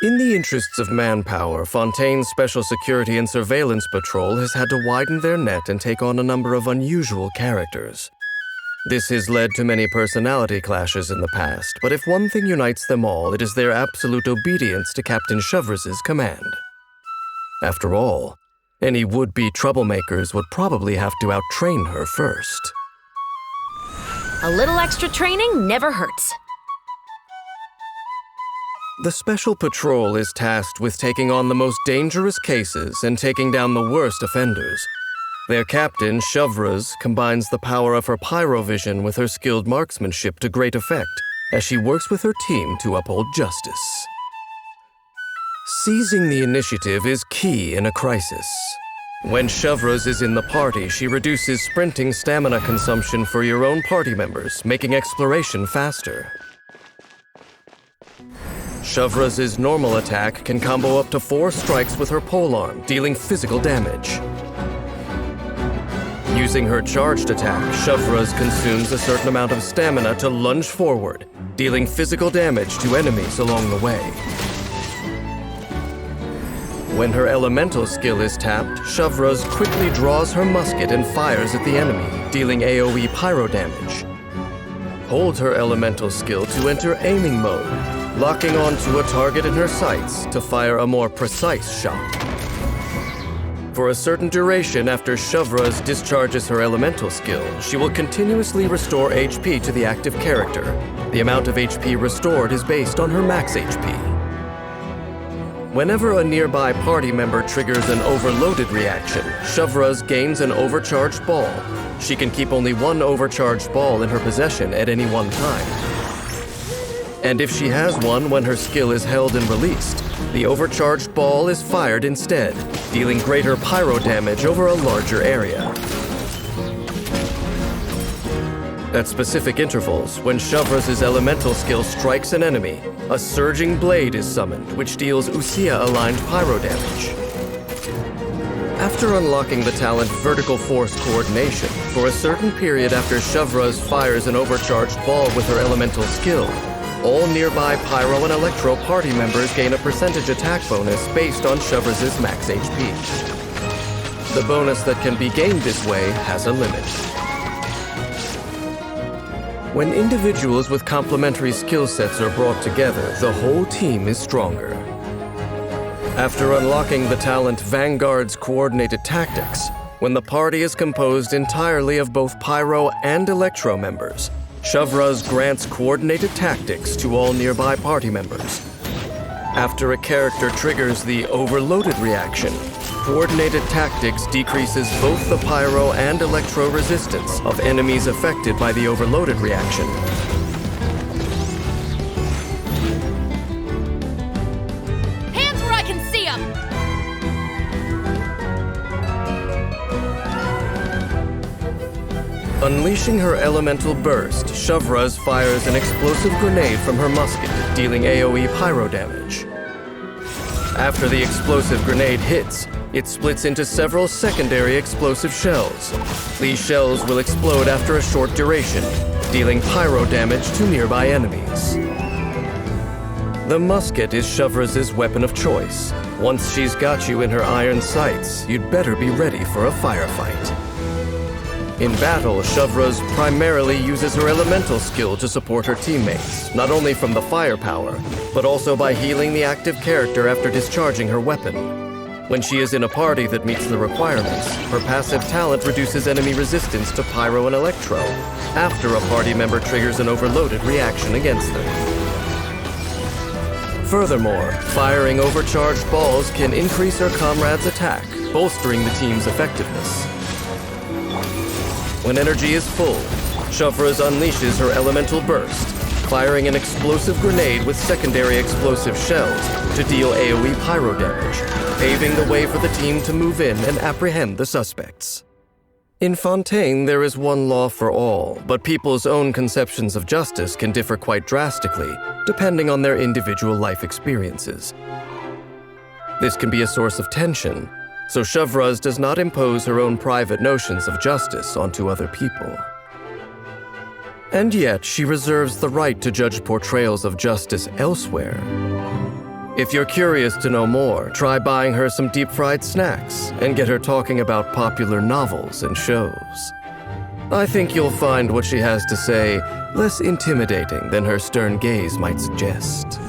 In the interests of manpower, Fontaine's Special Security and Surveillance Patrol has had to widen their net and take on a number of unusual characters. This has led to many personality clashes in the past, but if one thing unites them all, it is their absolute obedience to Captain Chevreus's command. After all, any would-be troublemakers would probably have to out-train her first. A little extra training never hurts. The Special Patrol is tasked with taking on the most dangerous cases and taking down the worst offenders. Their captain, Chevreuse, combines the power of her pyrovision with her skilled marksmanship to great effect as she works with her team to uphold justice. Seizing the initiative is key in a crisis. When Chevreuse is in the party, she reduces sprinting stamina consumption for your own party members, making exploration faster. Chevreuse's normal attack can combo up to 4 strikes with her polearm, dealing physical damage. Using her charged attack, Chevreuse consumes a certain amount of stamina to lunge forward, dealing physical damage to enemies along the way. When her elemental skill is tapped, Chevreuse quickly draws her musket and fires at the enemy, dealing AoE pyro damage. Hold her elemental skill to enter aiming mode, locking onto a target in her sights to fire a more precise shot. For a certain duration after Chevreuse discharges her elemental skill, she will continuously restore HP to the active character. The amount of HP restored is based on her max HP. Whenever a nearby party member triggers an overloaded reaction, Chevreuse gains an overcharged ball. She can keep only 1 overcharged ball in her possession at any one time. And if she has one when her skill is held and released, the overcharged ball is fired instead, dealing greater pyro damage over a larger area. At specific intervals, when Chevreuse's elemental skill strikes an enemy, a surging blade is summoned, which deals Usia-aligned pyro damage. After unlocking the talent Vertical Force Coordination, for a certain period after Chevreuse fires an overcharged ball with her elemental skill, all nearby Pyro and Electro party members gain a percentage attack bonus based on Chevreuse's max HP. The bonus that can be gained this way has a limit. When individuals with complementary skill sets are brought together, the whole team is stronger. After unlocking the talent Vanguard's Coordinated Tactics, when the party is composed entirely of both Pyro and Electro members, Chevreuse grants Coordinated Tactics to all nearby party members. After a character triggers the Overloaded reaction, Coordinated Tactics decreases both the Pyro and Electro resistance of enemies affected by the Overloaded reaction. Hands where I can see them! Unleashing her elemental burst, Chevreuse fires an explosive grenade from her musket, dealing AoE pyro damage. After the explosive grenade hits, it splits into several secondary explosive shells. These shells will explode after a short duration, dealing pyro damage to nearby enemies. The musket is Chevreuse's weapon of choice. Once she's got you in her iron sights, you'd better be ready for a firefight. In battle, Chevreuse primarily uses her elemental skill to support her teammates, not only from the firepower, but also by healing the active character after discharging her weapon. When she is in a party that meets the requirements, her passive talent reduces enemy resistance to Pyro and Electro, after a party member triggers an overloaded reaction against them. Furthermore, firing overcharged balls can increase her comrade's attack, bolstering the team's effectiveness. When energy is full, Chevreuse unleashes her elemental burst, firing an explosive grenade with secondary explosive shells to deal AoE pyro damage, paving the way for the team to move in and apprehend the suspects. In Fontaine, there is one law for all, but people's own conceptions of justice can differ quite drastically, depending on their individual life experiences. This can be a source of tension, so Chevreuse does not impose her own private notions of justice onto other people. And yet, she reserves the right to judge portrayals of justice elsewhere. If you're curious to know more, try buying her some deep-fried snacks and get her talking about popular novels and shows. I think you'll find what she has to say less intimidating than her stern gaze might suggest.